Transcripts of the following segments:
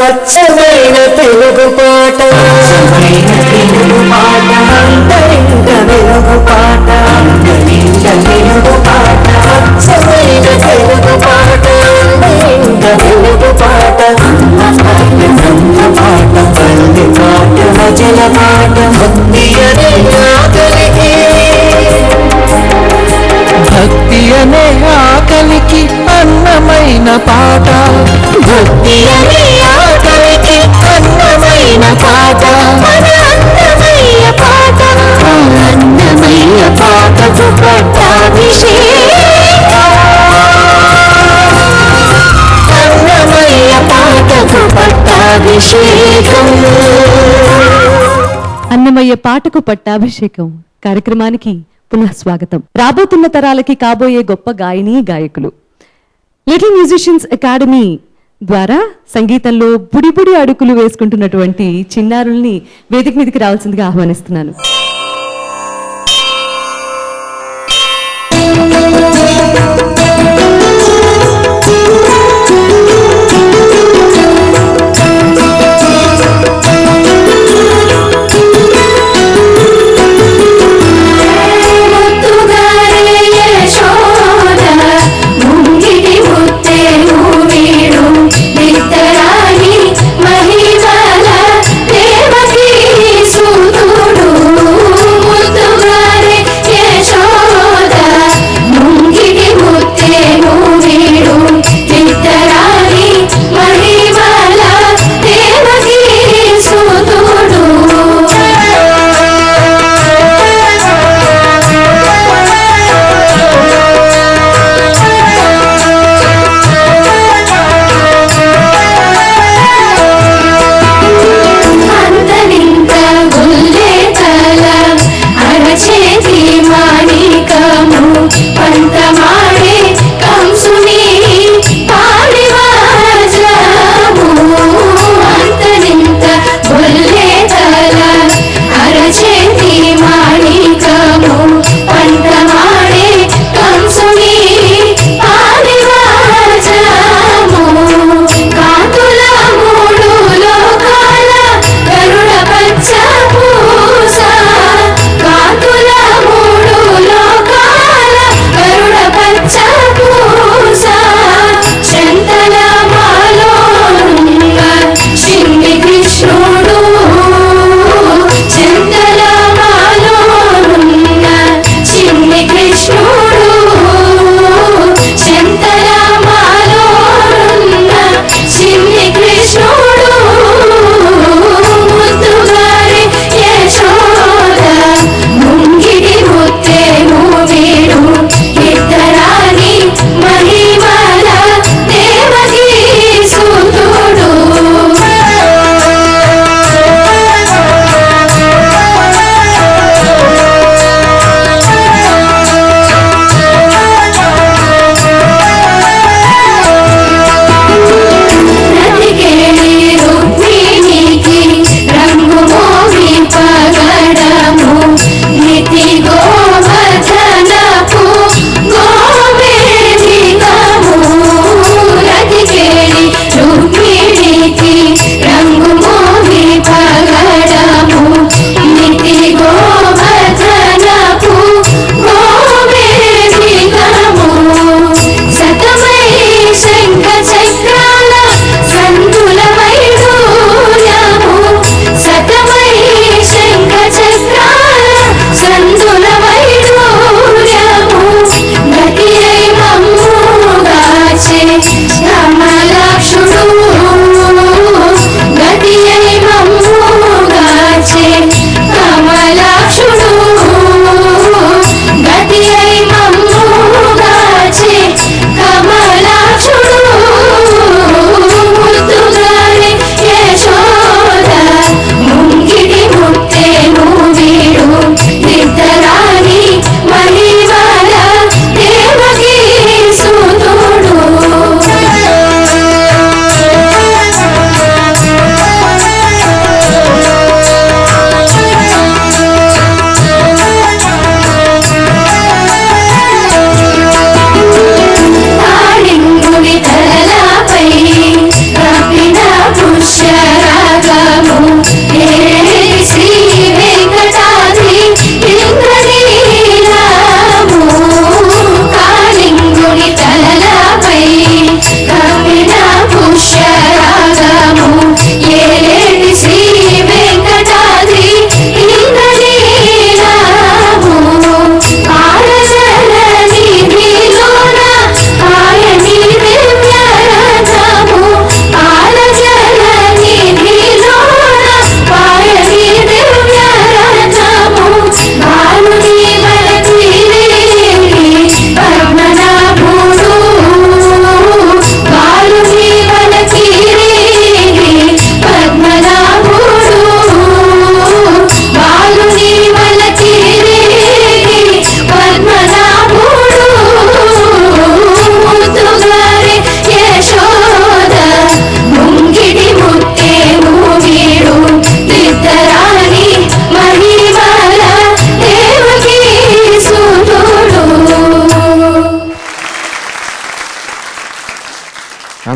అచ్చమైన తెలుగు పాట అంతరింగ వెలుగు పాట తెలుగు పాట అచ్చమైన తెలుగు పాట అంతరింగ వెలుగు పాట పాట పల్లె పాట భజన పాట భక్తి అనే ఆకలికి భక్తి అనే ఆకలికి అన్నమైన పాట భక్తి అనే ఆకలికి అన్నమైన పాట అన్నమయ్య పాట అన్నమయ్య పాటకు పట్టాభిషేకం అన్నమయ్య పాటకు పట్టాభిషేకం అన్నమయ్య పాటకు పట్టాభిషేకం కార్యక్రమానికి పునః స్వాగతం. రాబోతున్న తరాలకి కాబోయే గొప్ప గాయని గాయకులు లిటిల్ మ్యూజిషియన్స్ అకాడమీ ద్వారా సంగీతంలో బుడిబుడి అడుగులు వేసుకుంటున్నటువంటి చిన్నారుల్ని వేదిక మీదకి రావాల్సిందిగా ఆహ్వానిస్తున్నాను.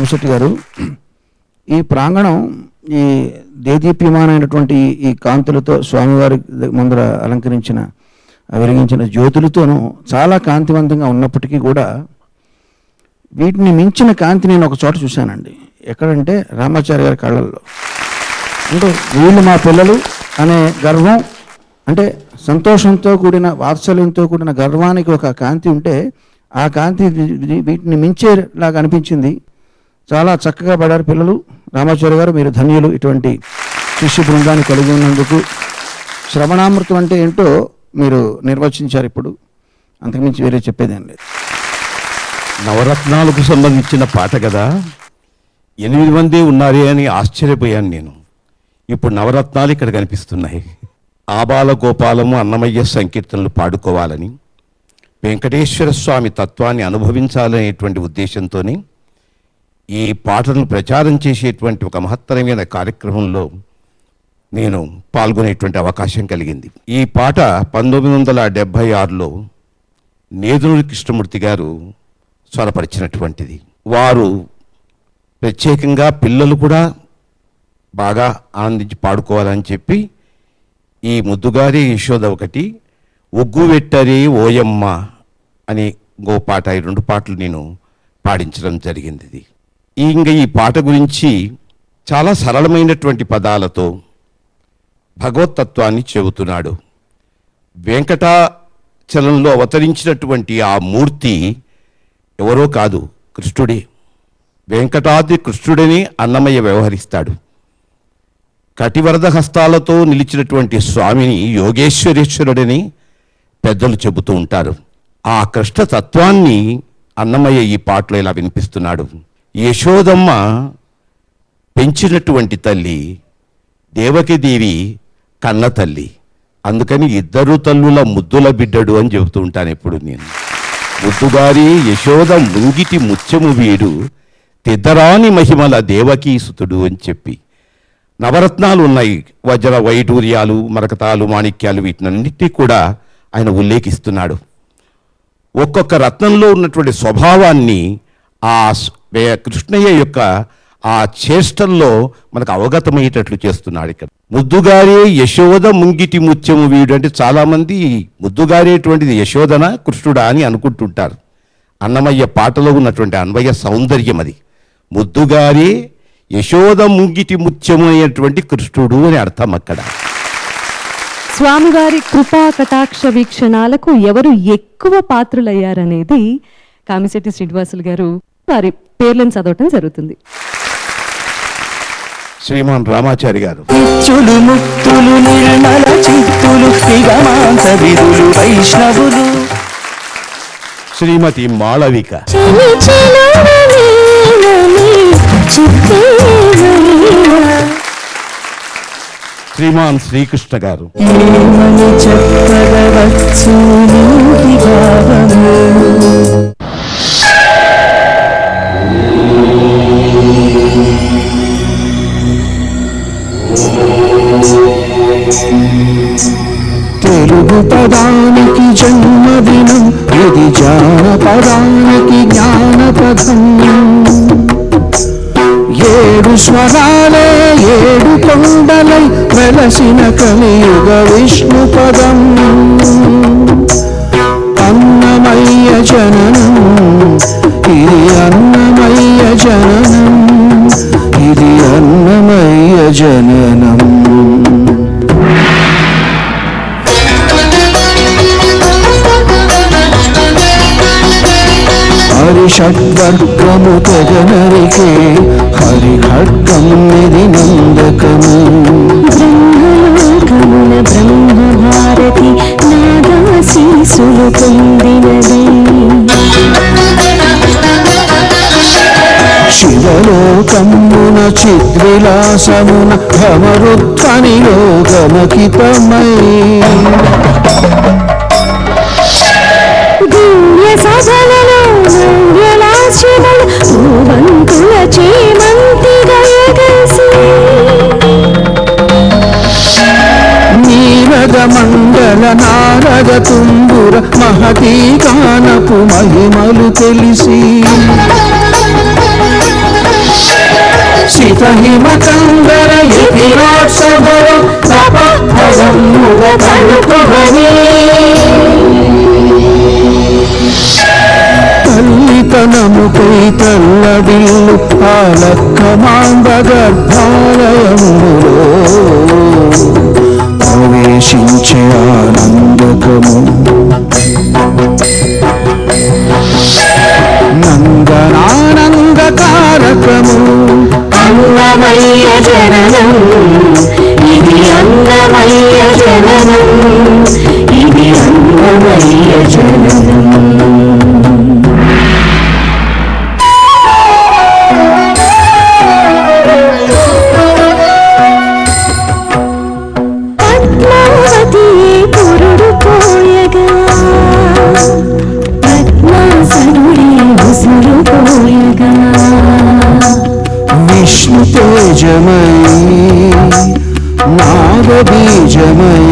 రామశెట్టి గారు, ఈ ప్రాంగణం ఈ దేదీప్యమానమైనటువంటి ఈ కాంతులతో స్వామివారి ముందర అలంకరించిన వెలిగించిన జ్యోతులతోనూ చాలా కాంతివంతంగా ఉన్నప్పటికీ కూడా వీటిని మించిన కాంతి నేను ఒక చోట చూశానండి. ఎక్కడంటే రామాచార్య గారి కళ్ళల్లో. అంటే వీళ్ళు మా పిల్లలు అనే గర్వం, అంటే సంతోషంతో కూడిన వాత్సల్యంతో కూడిన గర్వానికి ఒక కాంతి ఉంటే ఆ కాంతి వీటిని మించేలాగా అనిపించింది. చాలా చక్కగా పడారు పిల్లలు. రామాచార్య గారు, మీరు ధన్యులు. ఇటువంటి శిష్య బృందాన్ని కలిగి ఉన్నందుకు. శ్రవణామృతం అంటే ఏంటో మీరు నిర్వచించారు. ఇప్పుడు అంతకుమించి వేరే చెప్పేదేం లేదు. నవరత్నాలకు సంబంధించిన పాట కదా, 8 మంది ఉన్నారే అని ఆశ్చర్యపోయాను నేను. ఇప్పుడు నవరత్నాలు ఇక్కడ కనిపిస్తున్నాయి. ఆబాల గోపాలము అన్నమయ్య సంకీర్తనలు పాడుకోవాలని, వెంకటేశ్వర స్వామి తత్వాన్ని అనుభవించాలనేటువంటి ఉద్దేశంతోనే ఈ పాటలను ప్రచారం చేసేటువంటి ఒక మహత్తరమైన కార్యక్రమంలో నేను పాల్గొనేటువంటి అవకాశం కలిగింది. ఈ పాట 1976లో నేదునూరి కృష్ణమూర్తి గారు స్వరపరిచినటువంటిది. వారు ప్రత్యేకంగా పిల్లలు కూడా బాగా ఆనందించి పాడుకోవాలని చెప్పి ఈ ముద్దుగారి యశోద ఒకటి, ఒగ్గు వెట్టరి ఓయమ్మ అని ఇంకో పాట, ఈ 2 పాటలు నేను పాడించడం జరిగింది. ఇంకా ఈ పాట గురించి చాలా సరళమైనటువంటి పదాలతో భగవతత్వాన్ని చెబుతున్నాడు. వెంకటాచలంలో అవతరించినటువంటి ఆ మూర్తి ఎవరో కాదు, కృష్ణుడే. వెంకటాద్రి కృష్ణుడని అన్నమయ్య వ్యవహరిస్తాడు. కటివరద హస్తాలతో నిలిచినటువంటి స్వామిని యోగేశ్వరేశ్వరుడని పెద్దలు చెబుతూ ఉంటారు. ఆ కృష్ణ తత్వాన్ని అన్నమయ్య ఈ పాటలో ఇలా వినిపిస్తున్నాడు. యశోదమ్మ పెంచినటువంటి తల్లి, దేవకిదేవి కన్న తల్లి. అందుకని 2 తల్లుల ముద్దుల బిడ్డడు అని చెబుతూ ఉంటాను ఎప్పుడు నేను. ముద్దుగారి యశోద ముంగిటి ముత్యము వీడు, తిద్దరాని మహిమల దేవకీసుతుడు అని చెప్పి. నవరత్నాలు ఉన్నాయి, వజ్ర వైడూర్యాలు, మరకతాలు, మాణిక్యాలు, వీటినన్నిటినీ కూడా ఆయన ఉల్లేఖిస్తున్నాడు. ఒక్కొక్క రత్నంలో ఉన్నటువంటి స్వభావాన్ని ఆ కృష్ణయ్య యొక్క ఆ చేష్టల్లో మనకు అవగతమయ్యేటట్లు చేస్తున్నాడు. ఇక్కడ ముద్దుగారే యశోద ముంగిటి ముత్యము వీడు అంటే చాలామంది ముద్దుగారేటువంటిది యశోదన కృష్ణుడా అని అనుకుంటుంటారు. అన్నమయ్య పాటలో ఉన్నటువంటి అన్వయ సౌందర్యం అది. ముద్దుగారే యశోద ముంగిటి ముత్యము అనేటువంటి కృష్ణుడు అని అర్థం అక్కడ. స్వామివారి కృపా కటాక్ష వీక్షణాలకు ఎవరు ఎక్కువ పాత్రులయ్యారనేది కామిశెట్టి శ్రీనివాసులు గారు వారి పేర్లను చదవటం జరుగుతుంది. శ్రీమాన్ రామాచారి గారు. నిత్యులు ముక్తులు నిర్మల చిత్తులు నిగమాంత విధులు వైష్ణవులు. శ్రీమతి మాళవిక. శ్రీమాన్ శ్రీకృష్ణ గారు. ఏమని చెప్పవచ్చు నీటి భావము. తెలుగు పదానికి జన్మదినం, ఇది జానపదానికి జ్ఞానపదం. 7 స్వరాలే 7 కొండలై వెలసిన కలియుగ విష్ణు పదం. అన్నమయ్య జననం, ఇది అన్నమయ్య జననం, ఇది అన్నమయ్య జననం. హరిషడ్వర్గము తెగనరికే హరిఖడ్గం ఇది నందకము. బ్రహ్మలోకమున బ్రహ్మభారతి నాదాశీసులు పొందినది. శివలోకమున చిద్విలాసమున భ్రమరుత్వనిలో గమకితమై. సభలలో మంగళాశ్రమలు భూవంతుల చేమంతిగా ఎగసి. నీరద మండల నారద తుంబుర మహతీ గానపు మహిమలు తెలిసి. शीत हिमकन्दर इतिहासभरो तपफलं मुगतनुकुवनी తల్లితనముపై తల్లడిల్లు ఆలక్కమాంబ గర్భాలయములో ప్రవేశించే ఆనందకము నందనానందకారకము అన్నమయ్య జననం ఇది అన్నమయ్య జననం ఇది అన్నమయ్య జననం విష్ణు తేజమై నాగబీజమై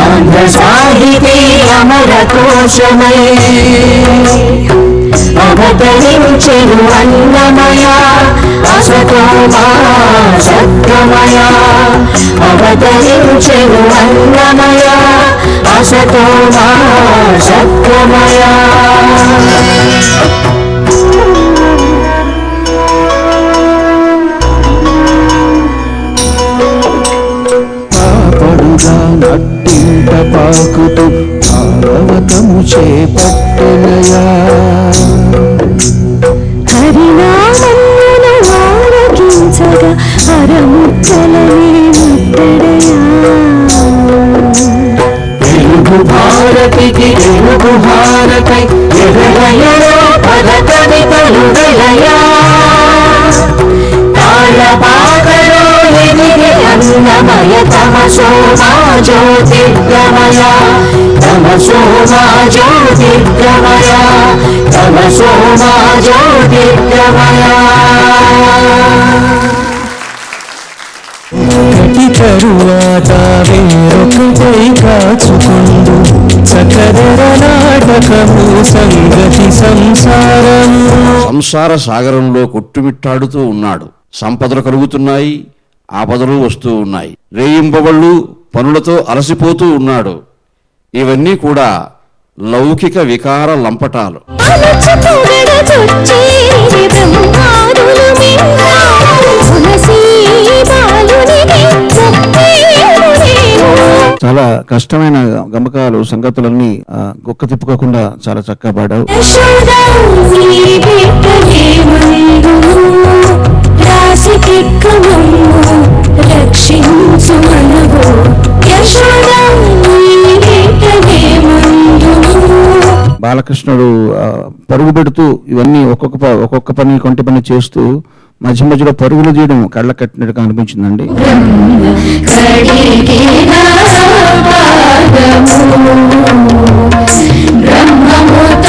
ఆంధ్ర సాహితీ అమరకోశమై అవతరించెను అన్నమయ అసతోమా సత్యమయ అవతరించెను అన్నమయ అసతోమా సత్యమయ నట్టింట పాకుతూ భాగవతము చేపట్టెనయా హరినామమును ఆలకించగా హరముచ్చలనే ముట్టడయా తెలుగు భారతికి తెలుగు భారతై ఎదలయలో పద కవితలు వెలయా తాళపాకలో ఎదిగి అన్నమయ తమసో మా జ్యోతిర్గమయ తమసో మా జ్యోతిర్గమయ తమసో మా జ్యోతిర్గమయ కటి తరువాత వేరొకటై కాచుకుందు సకదర నాటకము సంగతి సంసారము సంసార సాగరంలో కొట్టుమిట్టాడుతూ ఉన్నాడు. సంపదలు కలుగుతున్నాయి, ఆపదలు వస్తూ ఉన్నాయి. రేయింబవళ్ళు పనులతో అలసిపోతూ ఉన్నాడు. ఇవన్నీ కూడా లౌకిక వికార లంపటాలు. చాలా కష్టమైన గమకాలు సంగతులన్నీ గొక్క తిప్పుకోకుండా చాలా చక్కగా పాడావు. బాలకృష్ణుడు పరుగు పెడుతూ ఇవన్నీ ఒక్కొక్క పని కొంటి పని చేస్తూ మధ్య మధ్యలో పరుగులు తీయడం కళ్ళ కట్టినట్టుగా అనిపించిందండి. బ్రహ్మముత